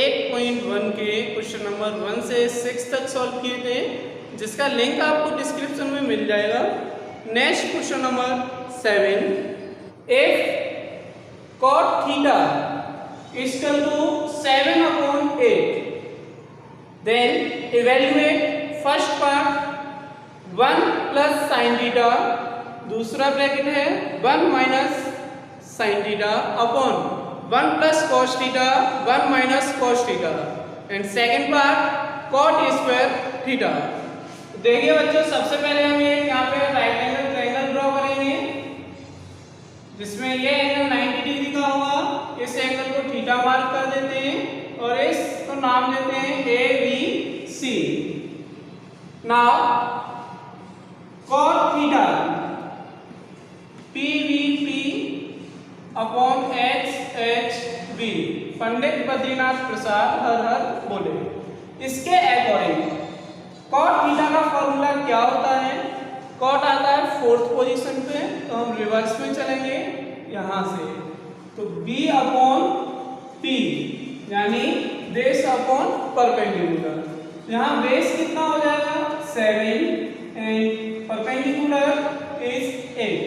8.1 के question number 1 से 6 तक सॉल्व किए थे, जिसका लिंक आपको डिस्क्रिप्शन में मिल जाएगा। Next question number 7, if cot theta is equal to 7/8, then evaluate first part 1 plus sin theta, दूसरा ब्रैकेट है 1 minus sin theta upon 1 plus cos theta 1 minus cos theta, and second part cot square theta। देखिए बच्चों, सबसे पहले हम ये यहाँ पे राइट एंगल ट्रायंगल ड्रॉ करेंगे, जिसमें ये एंगल 90 डिग्री का होगा। इस एंगल को थीटा मार्क कर देते हैं और इसको नाम देते हैं ABC। Now cot theta PVP upon HHV, पंडित बद्रीनाथ प्रसाद हर हर बोले। इसके अकॉर्डिंग cot थीटा का फॉर्मूला क्या होता है? cot आता है 4th पोजीशन पे, तो हम रिवर्स में चलेंगे यहां से, तो B अपॉन P यानी बेस अपॉन परपेंडिकुलर। यहाँ बेस कितना हो जाएगा 7 एंड परपेंडिकुलर इज 8,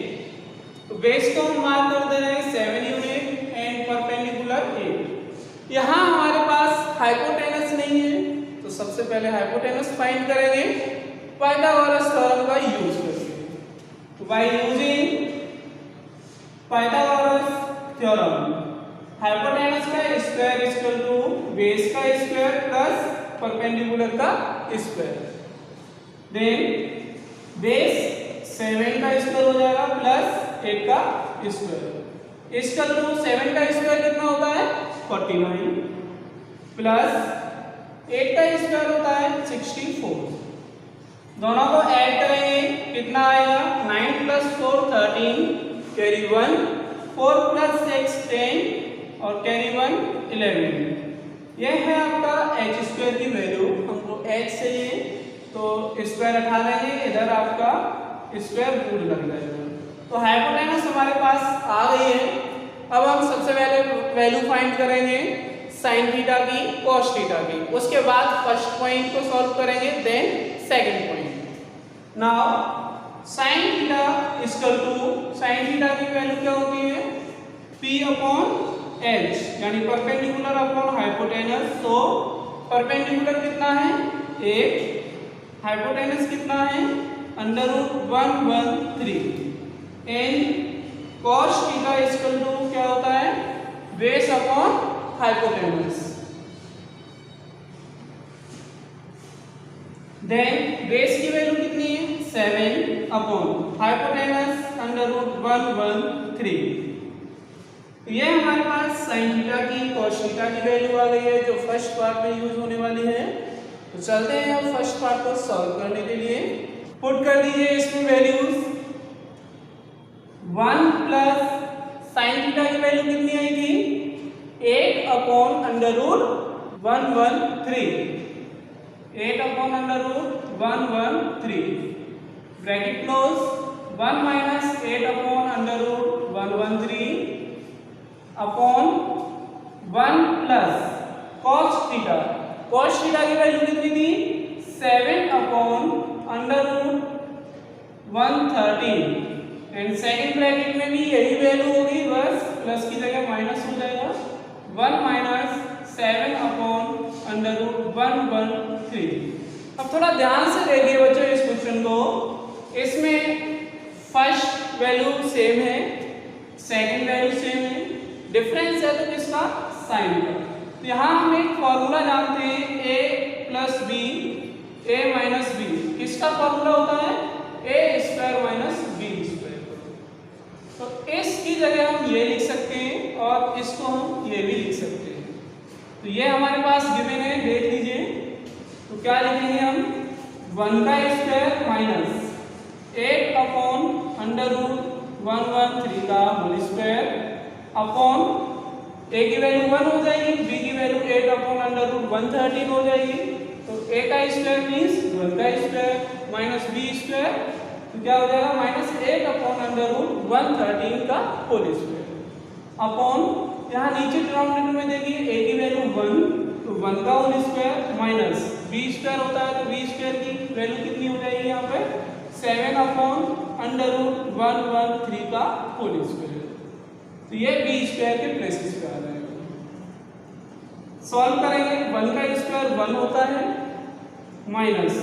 तो बेस को हम मार्क कर दे रहे हैं 7 यूनिट एंड परपेंडिकुलर 8। यहाँ हमारे पास हाइपोटेनस नहीं है, तो सबसे पहले हाइपोटेनस फाइंड करेंगे पाइथागोरस थ्योरम का यूज करके। तो by using Pythagoras theorem, hypotenuse का square is equal to base का स्क्वायर प्लस परपेंडिकुलर का स्क्वायर, देन बेस 7 का स्क्वायर हो जाएगा प्लस 8 का स्क्वायर इक्वल टू 7 का स्क्वायर कितना होता है 49 प्लस 8 का स्क्वायर होता है 64। दोनों को ऐड करेंगे कितना आएगा 9 प्लस 4 13 कैरी 1, 4 प्लस 6 10 और कैरी 1 11। यह है आपका h स्क्वायर की वैल्यू। हमको h चाहिए तो स्क्वायर हटा देंगे, इधर आपका स्क्वायर रूट लग जाएगा। तो हाइपोटेनस हमारे पास आ गई है। अब हम सबसे पहले वैल्यू फाइंड करेंगे साइन थीटा की, कॉस थीटा की, उसके बाद फर्स्ट पॉइंट को सॉल्व करेंगे, then second point. Now sine theta equal to, sine theta की वैल्यू क्या होती है P अपॉन H यानी परपेंडिकुलर अपॉन हाइपोटेनस। तो परपेंडिकुलर कितना है 8, हाइपोटेनस कितना है √113 and cos theta equal to क्या होता है base upon hypotenuse. Then base की वैल्यू कितनी है 7 अपॉन हाइपोटेनस √113। ये हमारे पास साइन थीटा की, cos थीटा की वैल्यू आ गई है, जो फर्स्ट पार्ट में यूज होने वाली है। तो चलते हैं अब फर्स्ट पार्ट को सॉल्व करने के लिए। पुट कर दीजिए इसमें वैल्यूज। 1 प्लस साइन थीटा की वैल्यू कितनी आएगी 8 upon √113, 8 upon √113 bracket close, 1 minus 8 upon √113 upon 1 plus cos theta. cos theta की वैल्यू कितनी थी 7 अपॉन √113 एंड सेकंड ब्रैकेट में भी यही वैल्यू होगी, बस प्लस की जगह माइनस हो जाएगा। 1 माइनस 7 अपॉन √113। अब थोड़ा ध्यान से देखिए बच्चों इस क्वेश्चन को। इसमें फर्स्ट वैल्यू सेम है, सेकंड वैल्यू सेम है, डिफरेंस है तो किसका साइन का। तो यहाँ हम एक फॉर्मूला जानते हैं a plus b a minus b, किसका फॉर्मूला होता है a square minus b square. तो इसकी जगह हम ये लिख सकते हैं और इसको हम ये भी लिख सकते हैं। तो ये हमारे पास गिवन है, देख लीजिए। तो क्या लिखेंगे हम 1 का स्क्वायर माइनस 8 अपॉन √113 का होल स्क्वायर अपॉन a की वैल्यू 1 हो जाएगी, b की वैल्यू 8 अपॉन √113 हो जाएगी। तो a का स्क्वायर मीन्स 1 का स्क्वायर माइनस b स्क्वायर, तो क्या हो जाएगा -8 अपॉन √113 का होल स्क्वायर अपॉन, यहाँ नीचे डिनोमिनेटर में देखिए a की वैल्यू 1, तो 1 का whole square minus B square होता है, तो बी स्क्वायर की वैल्यू कितनी हो जाएगी यहाँ पे 7 अपॉन अंडर रूट 113 का होल स्क्वायर। तो ये बी स्क्वायर के प्लेसेस पे आ जाएगा। सॉल्व करेंगे, 1 का स्क्वायर 1 होता है माइनस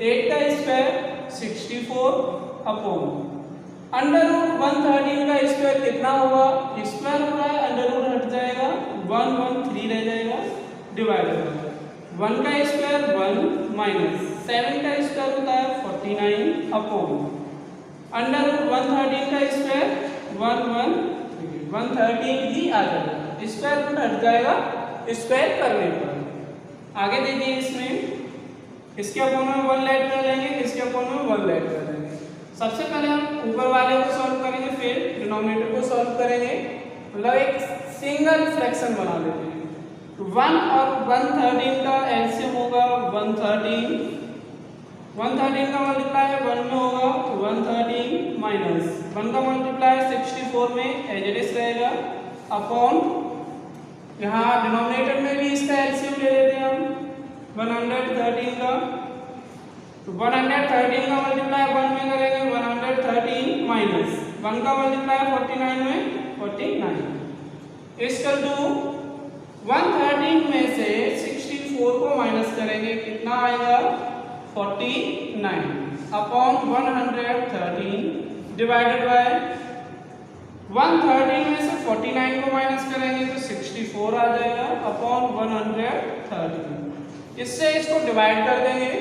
8 का स्क्वायर 64 अपॉन अंडर रूट 113 का स्क्वायर कितना होगा, स्क्वायर हो रहा है अंडर रूट हट जाएगा 113 रह जाएगा डिवाइडेड बाय 1 का स्क्वायर 1 माइनस 7 का स्क्वायर होता है 49 अपॉन अंडर रूट 113 का स्क्वायर 113 ही आ जाएगा, स्क्वायर रूट हट जाएगा स्क्वायर करने पर। आगे देखिए इसमें इसके अपॉन में 1 लेट कर लेंगे, इसके अपॉन में 1 लेट कर लेंगे। सबसे पहले हम ऊपर वाले को सॉल्व करेंगे, फिर डिनोमिनेटर को सॉल्व करेंगे, मतलब एक सिंगल फ्रैक्शन बना लेते हैं। तो 1 और 113 का एलसीएम होगा 113 का मल्टीप्लाई 1 में होगा 113 माइनस 1 का मल्टीप्लाई 64 में एज इट इज रहेगा अपॉन यहाँ डिनोमिनेटर में भी इसका एलसीएम ले लेते हैं हम 113 का, तो 113 का मल्टीप्लाई 1 में करेंगे 113 माइनस 1 का मल्टीप्लाई 49 में 49 इक्वल टू 113 में से 64 को माइनस करेंगे कितना आएगा 49 अपॉन 113 डिवाइडेड बाय 113 में से 49 को माइनस करेंगे तो 64 आ जाएगा अपॉन 113। इससे इसको डिवाइड कर देंगे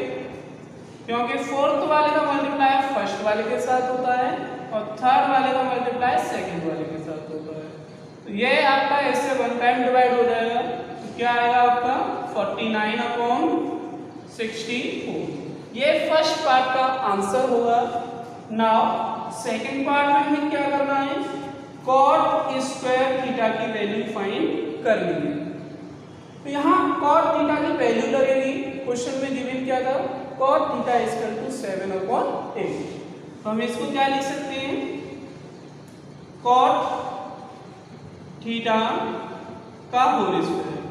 क्योंकि फोर्थ वाले का मल्टीप्लाई फर्स्ट वाले के साथ होता है और थर्ड वाले का मल्टीप्लाई सेकंड वाले के साथ होता है। तो ये आपका इससे वन टाइम डिवाइड हो जाएगा, तो क्या आएगा आपका 49 अपॉन 64। ये फर्स्ट पार्ट का आंसर होगा। नाउ सेकंड पार्ट में हमें क्या करना है, कॉट स्क्वायर थीटा की वैल्यू फाइंड करनी है। तो यहाँ कॉट थीटा की वैल्यू लगेगी, क्वेश्चन में गिवन क्या था कॉट थीटा इक्वल टू 7/8। तो हम इसको क्या लिख सकते हैं, कॉट थीटा का होल स्क्वायर,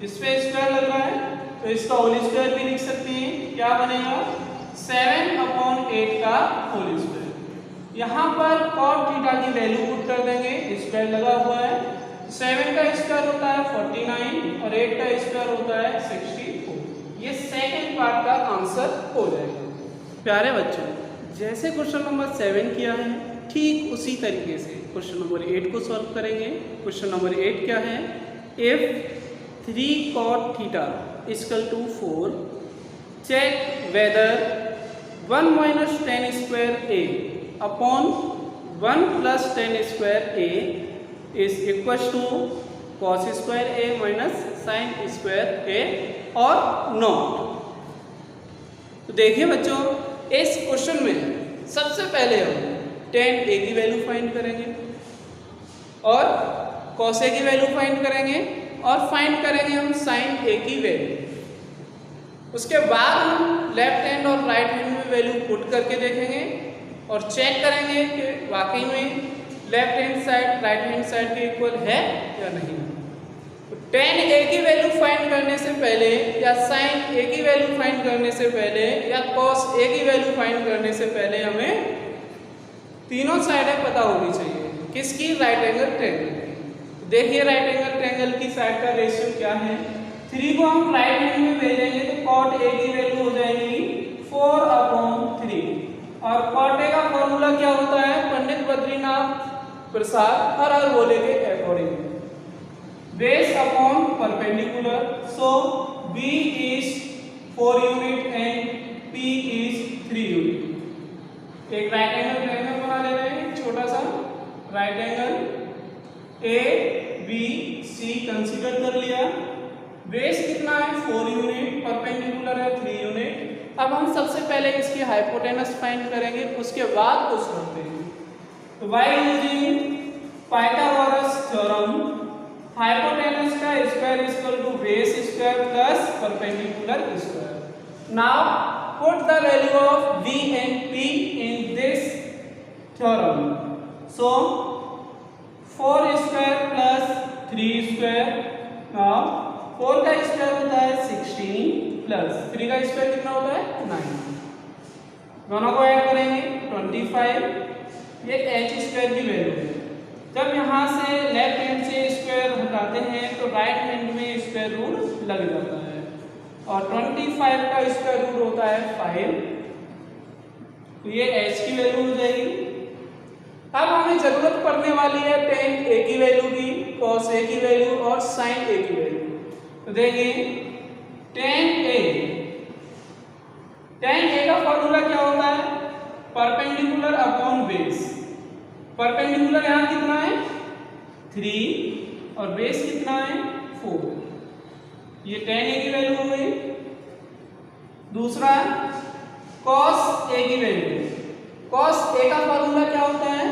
इस पे स्क्वायर लग रहा है तो इसका होल स्क्वायर भी लिख सकते हैं, क्या बनेगा 7/8 का होल स्क्वायर। यहाँ पर cot थीटा की वैल्यू पुट कर देंगे, स्क्वायर लगा हुआ है, 7 का स्क्वायर होता है 49 और 8 का स्क्वायर होता है 64। ये सेकंड पार्ट का आंसर हो जाएगा। प्यारे बच्चों, जैसे क्वेश्चन नंबर 7 किया है ठीक उसी तरीके से क्वेश्चन नंबर 8 को सॉल्व करेंगे। क्वेश्चन नंबर 8 क्या है, if 3 cot theta equal to 4 check whether 1 minus tan square a upon 1 plus tan square a is equals to cos square a minus sin square a or not। तो देखिए बच्चों, इस question में सबसे पहले हम tan a की value find करेंगे और cos a की वैल्यू फाइंड करेंगे और फाइंड करेंगे हम sin a की वैल्यू। उसके बाद हम लेफ्ट हैंड और राइट हैंड में वैल्यू पुट करके देखेंगे और चेक करेंगे कि वाकई में left hand side right hand side के इक्वल है या नहीं। तो tan a की वैल्यू फाइंड करने से पहले या sin a की वैल्यू फाइंड करने से पहले या cos a की वैल्यू फाइंड करने से पहले हमें तीनों साइडें पता होनी चाहिए। किसकी, राइट एंगल ट्रायंगल की। देखिए राइट एंगल ट्रायंगल की साइड का रेशियो क्या है, 3 को हम राइट हैंड में भेजेंगे तो cot a की वैल्यू हो जाएगी 4/3 और cot a का फॉर्मूला क्या होता है, पंडित बद्रीनाथ प्रसाद हर हर बोले के according, base upon perpendicular, so b is 4 unit and p is 3 unit. एक राइट एंगल ट्रायंगल बना ले रहे हैं, छोटा सा right angle a b c consider कर लिया, बेस कितना है 4 यूनिट, परपेंडिकुलर है 3 यूनिट। अब हम सबसे पहले इसकी हाइपोटेनस फाइंड करेंगे, उसके बाद कुछ करते हैं। तो by using Pythagoras theorem hypotenuse का square equal to base square plus perpendicular square. Now put the value of b and p in this theorem। So 4 square plus 3 square, now 4 का square होता है 16 प्लस 3 का square कितना होता है 9, दोनों को ऐड करेंगे 25, ये h स्क्वायर की वैल्यू है। जब यहाँ से लेफ्ट हैंड से स्क्वायर हटाते हैं तो राइट हैंड में स्क्वायर रूट लग जाता है, और 25 का स्क्वायर रूट होता है 5, तो ये h की वैल्यू हो जाएगी। अब हमें जरूरत पड़ने वाली है tan a की वैल्यू की, cos a की वैल्यू और sin a की वैल्यू। तो देखिए tan a का फॉर्मूला क्या होता है, परपेंडिकुलर अपॉन बेस। परपेंडिकुलर यहाँ कितना है 3 और बेस कितना है 4, ये tan a की वैल्यू हो गई। दूसरा cos a की वैल्यू, cos a का फॉर्मूला क्या होता है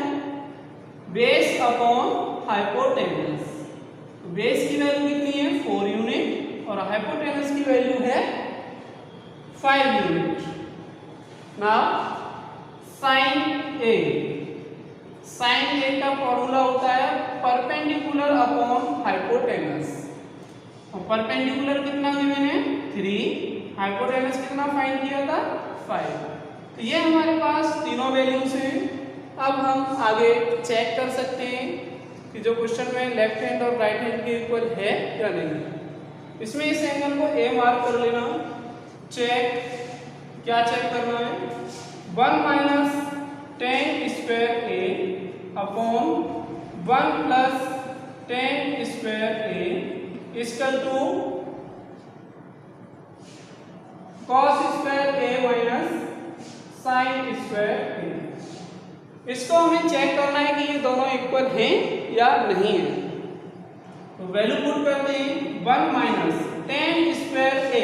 बेस अपॉन हाइपोटेनस। तो बेस की वैल्यू कितनी है 4 यूनिट और हाइपोटेनस की वैल्यू है 5 यूनिट। नाउ sin a का फॉर्मूला होता है परपेंडिकुलर अपॉन हाइपोटेनस, और परपेंडिकुलर कितना गिवन है 3, हाइपोटेनस कितना फाइंड किया था 5। तो ये हमारे पास तीनों वैल्यूज हैं। अब हम आगे चेक कर सकते हैं कि जो क्वेश्चन में लेफ्ट हैंड और राइट हैंड के इक्वल है या नहीं। इसमें इस एंगल को a मार्क कर लेना। चेक, क्या चेक करना है 1 minus tan square a upon 1 plus tan square a equal to cos square a minus sin square a। इसको हमें चेक करना है कि ये दोनों इक्वल हैं या नहीं है। तो वैल्यू पुट करते हैं 1 माइनस tan स्क्वायर a,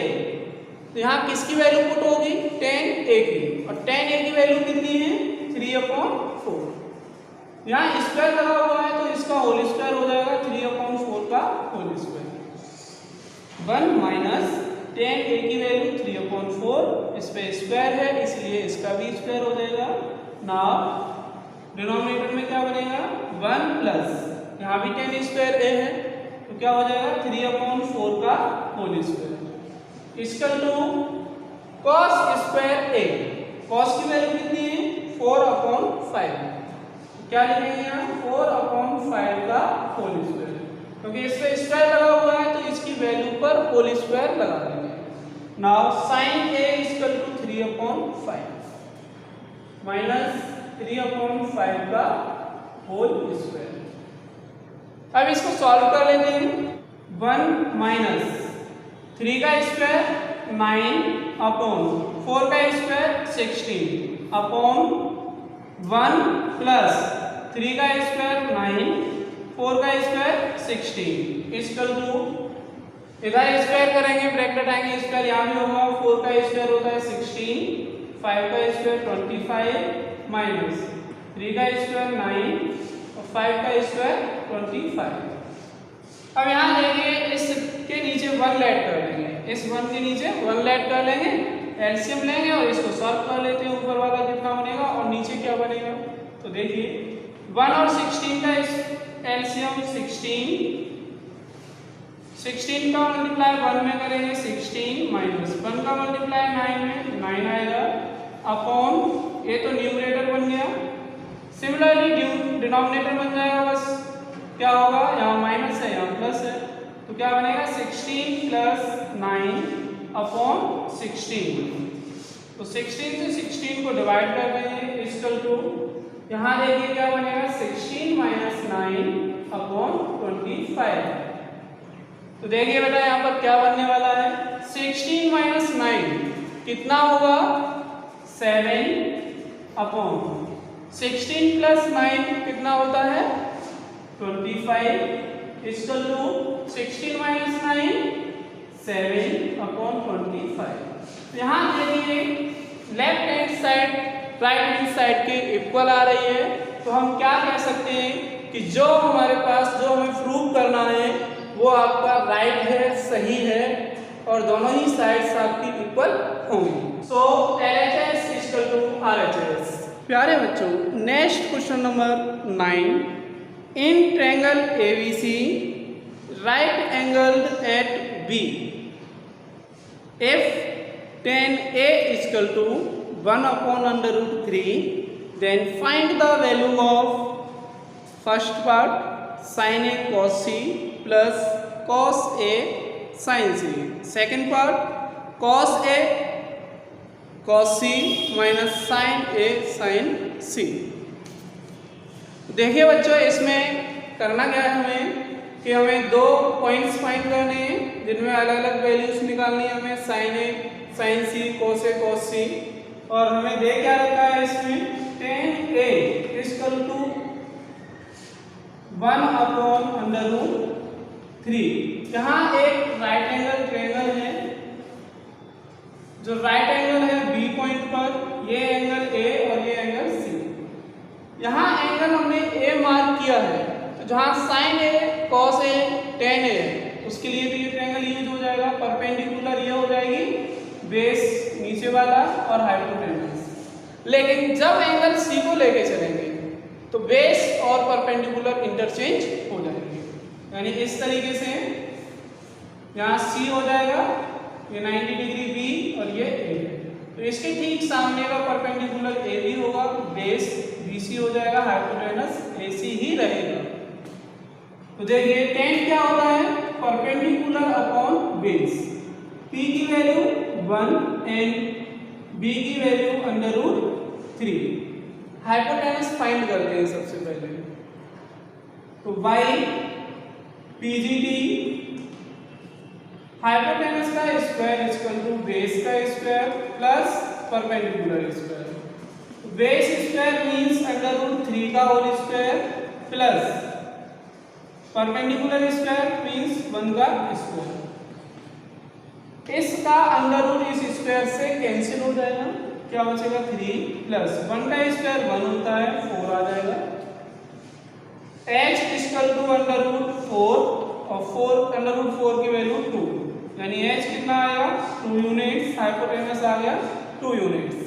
तो यहाँ किसकी वैल्यू पुट होगी tan a की, और tan a की वैल्यू कितनी है 3/4। यहाँ स्क्वायर लगा हुआ है तो इसका होल स्क्वायर हो जाएगा 3/4 का whole square. 1 minus tan a की वैल्यू 3/4, इस पे स्क्वायर है इसलिए इसका भी स्क्वायर हो जाएगा। नाउ डिनोमिनेटर में क्या बनेगा 1 प्लस, यहाँ भी tan स्क्वायर a है तो क्या हो जाएगा 3/4 का whole square equal to cos square a। cos की वैल्यू कितनी है 4/5, क्या लिखेंगे यहाँ 4/5 का होल स्क्वायर, क्योंकि इस पे स्क्वायर लगा हुआ है तो इसकी वैल्यू पर होल स्क्वायर लगा देंगे। Now sin a equal to 3/5 minus 3/5 का होल स्क्वायर। अब इसको सॉल्व कर लेते हैं। 1 माइनस 3 का स्क्वायर 9/4 का स्क्वायर 16 अपॉन 1 प्लस 3 का स्क्वायर 9, 4 का स्क्वायर 16 इक्वल टू, इधर स्क्वायर करेंगे ब्रैकेट आएंगे स्क्वायर यहाँ भी होगा, 4 का स्क्वायर होता है 16, 5 का स्क्वायर 25 माइनस 3 का स्क्वायर 9 और 5 का स्क्वायर 25। अब यहाँ देखिए इसके नीचे 1 ऐड कर लेंगे, इस 1 के नीचे 1 ऐड कर लेंगे, एलसीएम लेंगे और इसको सॉल्व कर लेते हैं। ऊपर वाला कितना बनेगा और नीचे क्या बनेगा, तो देखिए 1 और 16 का एलसीएम 16 का मल्टीप्लाई 1 में करेंगे 16 माइनस 1 का मल्टीप्लाई 9 में 9 आएगा अपॉन, ये तो न्यूमरेटर बन गया, सिमिलरली डिनोमिनेटर बन जाएगा, बस क्या होगा यहाँ माइनस है यहाँ प्लस है, तो क्या बनेगा 16 प्लस 9 अपॉन 16। तो 16 से 16 को डिवाइड कर देंगे इक्वल टू, यहाँ देखिए क्या बनेगा 16 माइनस 9 अपॉन 25। तो देखिए बेटा यहाँ पर क्या बनने वाला है 16 माइनस 9 कितना होगा 7 अपॉन 16 प्लस 9 कितना होता है 25 इक्वल टू 16 माइनस 9 7 अपॉन 25। यहाँ देखिए left hand side right hand side के इक्वल आ रही है, तो हम क्या कह सकते हैं कि जो हमारे पास जो हमें प्रूव करना है वो आपका राइट है, सही है, और दोनों ही साइड्स आपकी इक्वल होंगी। सो LHS इक्वल टू RHS। प्यारे बच्चों, next question number 9, in triangle ABC right angled at B. If tan A is equal to 1 upon under root 3, then find the value of first part sin A cos C plus cos A sin C. Second part cos A cos C minus sin A sin C. देखिए बच्चों, इसमें करना क्या है हमें कि हमें दो पॉइंट्स फाइंड करने हैं जिनमें अलग अलग वैल्यूज निकालनी है हमें, sin A sin C cos A cos C। और हमें दे क्या रखा है इसमें, tan A equal to 1 upon under root 3। यहाँ एक राइट एंगल ट्रायंगल है, जो राइट एंगल है B पॉइंट पर, ये एंगल A और ये एंगल C। यहाँ एंगल हमने A मार्क किया है, तो जहाँ sin A cos A tan A है उसके लिए भी ये ट्रायंगल यूज हो जाएगा। परपेंडिकुलर ये हो जाएगी बेस नीचे वाला और हाइपोटेनस। लेकिन जब एंगल C को लेके चलेंगे तो बेस और परपेंडिकुलर इंटरचेंज हो जाएंगे, यानी इस तरीके से यहाँ C हो जाएगा, ये 90 डिग्री B और ये A है, तो इसके ठीक सामने का परपेंडिकुलर AB होगा, बेस BC हो जाएगा, हाइपोटेनस AC ही रहेगा। तो देखिए tan क्या होता है, परपेंडिकुलर अपॉन बेस। P की वैल्यू 1 एंड B की value under root 3। Hypotenuse find करते हैं सबसे पहले, तो y PGT हाइपोटेनस का स्क्वायर इक्वल टू बेस का square plus perpendicular square. Base square means under root 3 का whole square plus perpendicular square means 1 का स्क्वायर। इसका अंडर रूट इस स्क्वायर से कैंसिल हो जाएगा, क्या बचेगा 3 प्लस 1 का स्क्वायर 1 होता है 4 आ जाएगा। h equal to under root 4 और 4 अंडर रूट 4 की वैल्यू 2, यानी h कितना आएगा 2 यूनिट्स, हाइपोटेनस आ गया 2 यूनिट्स।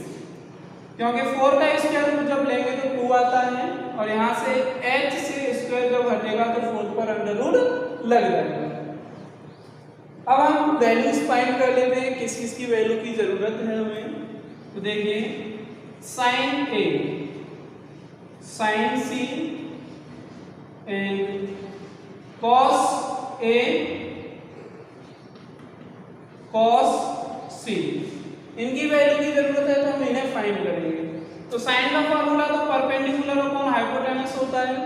क्योंकि 4 का स्क्वायर रूट जब लेंगे तो 2 आता है और यहाँ से h से स्क्वायर जब हटेगा तो 4 पर अंडर रूट लग जाएगा। अब हम वैल्यूज फाइंड कर लेते हैं, किस किस की वैल्यू की जरूरत है हमें। तो देखिए sin A sin C and cos A cos C, इनकी वैल्यू की जरूरत है तो हम इन्हें फाइंड करेंगे। तो साइन का फॉर्मूला तो परपेंडिकुलर अपॉन हाइपोटेनस होता है,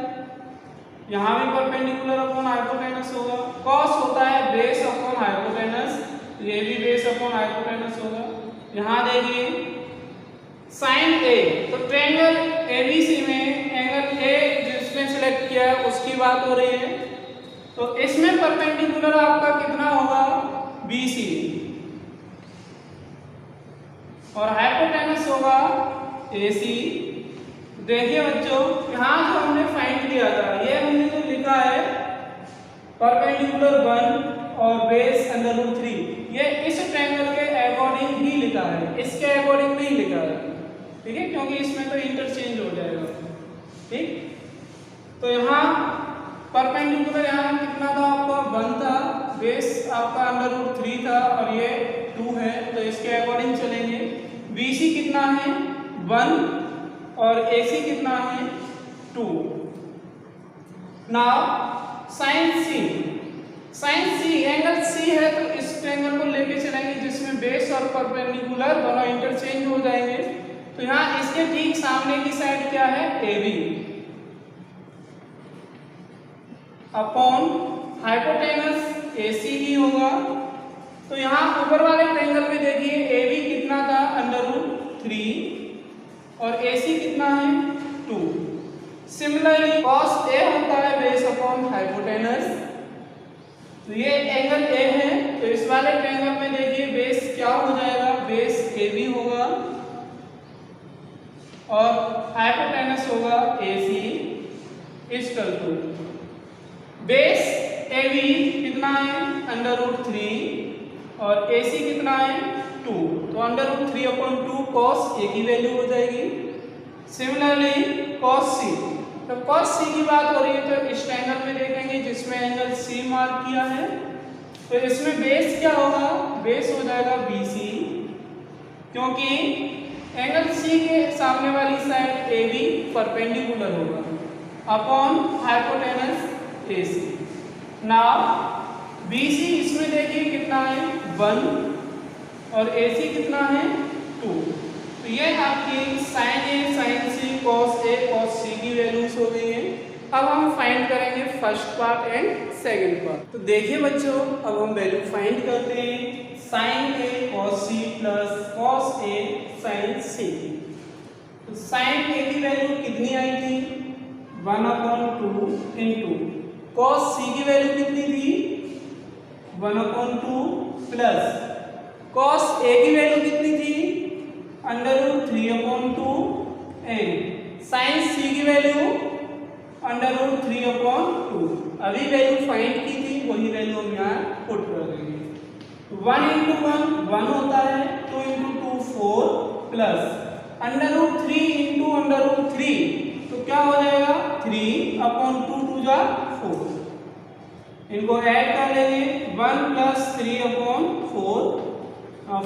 यहाँ भी परपेंडिकुलर अपॉन हाइपोटेनस होगा। cos होता है बेस अपॉन हाइपोटेनस, ये भी बेस अपॉन हाइपोटेनस होगा। यहाँ देखिए sin A, तो ट्रायंगल ABC में एंगल A जिसने सिलेक्ट किया है उसकी बात हो रही है, तो इसमें परपेंडिकुलर आपका कितना होगा BC और हाइपोटेनस होगा AC। देखिए बच्चों, यहाँ जो हमने फाइंड किया था, ये हमने जो लिखा है परपेंडिकुलर 1 और बेस अंडर रूट 3, ये इस ट्रायंगल के अकॉर्डिंग ही लिखा है, इसके अकॉर्डिंग नहीं लिखा है, ठीक है, क्योंकि इसमें तो इंटरचेंज हो जाएगा। ठीक, तो यहाँ परपेंडिकुलर यहाँ कितना था आपका 1 था, बेस आपका अंडर रूट 3 था और ये 2 है, तो इसके अकॉर्डिंग चलेंगे। BC कितना है 1 और AC कितना है 2। Now sin C angle C है, तो इस ट्रायंगल को लेके चलेंगे जिसमें बेस और परपेंडिकुलर दोनों इंटरचेंज हो जाएंगे। तो यहाँ इसके ठीक सामने की साइड क्या है AB अपॉन हाइपोटेनस AC ही होगा। तो यहाँ ऊपर वाले ट्रायंगल में देखिए AB कितना था अंडर रूट 3 और AC कितना है 2। सिमिलरली cos A होता है बेस अपॉन हाइपोटेनस, तो ये एंगल A है, तो इस वाले ट्रायंगल में देखिए बेस क्या हो जाएगा, बेस AB होगा और हाइपोटेनस होगा AC equal to base AB कितना है अंडर रूट 3 और AC कितना है 2, तो under root 3 upon 2 cos A की वैल्यू हो जाएगी। सिमिलरली cos C, तो cos C की बात हो रही है तो इस ट्रायंगल में देखेंगे जिसमें एंगल C मार्क किया है, तो इसमें बेस क्या होगा, बेस हो जाएगा BC, क्योंकि एंगल C के सामने वाली साइड AB परपेंडिकुलर होगा upon hypotenuse AC। Now BC इसमें देखिए कितना है 1 और AC कितना है 2। तो ये आपकी sin A sin C cos A cos C की वैल्यूज हो गई है। अब हम फाइंड करेंगे first part and second part. तो देखिए बच्चों, अब हम वैल्यू फाइंड करते हैं sin A cos C plus cos A sin C। तो sin A की वैल्यू कितनी आई थी 1/2 इंटू cos C की वैल्यू कितनी थी 1/2 प्लस cos A की वैल्यू कितनी थी √3/2 एंड sin C की वैल्यू √3/2। अभी वैल्यू फाइंड की थी वही वैल्यू हम यहाँ पुट कर देंगे। 1 × 1 1 होता है, 2 × 2 4 प्लस √3 × √3 तो क्या हो जाएगा 3/2 2 जा 4। इनको ऐड कर लेंगे 1 + 3/4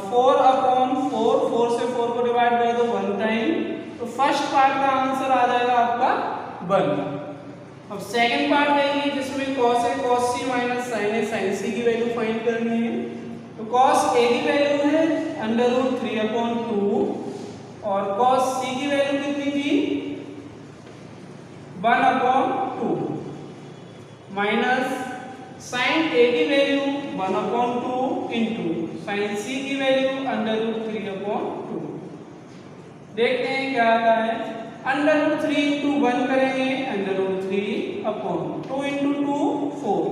4/4 4 से 4 को डिवाइड कर दो 1 टाइम, तो फर्स्ट पार्ट का आंसर आ जाएगा आपका 1। अब सेकंड पार्ट देखिए जिसमें cos A cos C minus sin A sin C की वैल्यू फाइंड करनी है। तो cos A की वैल्यू है √3/2 और cos C की वैल्यू कितनी थी 1/2 माइनस sin A की वैल्यू 1/2 इंटू sin C की वैल्यू √3/2। देखते हैं क्या आता है। √3 इंटू 1 करेंगे √3/2 इंटू 2 4।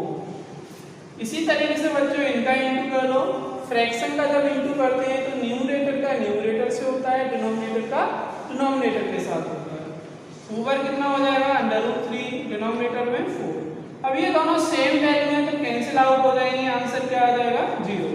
इसी तरीके से बच्चों इनका इंटू कर लो। फ्रैक्शन का जब इंटू करते हैं तो न्यूमरेटर का न्यूमरेटर से होता है, डिनोमिनेटर का डिनोमिनेटर के साथ होता है। ऊपर कितना हो जाएगा √3, डिनोमिनेटर में 4। अब ये दोनों सेम वैल्यू है तो कैंसिल आउट हो जाएंगे, आंसर क्या आ जाएगा 0।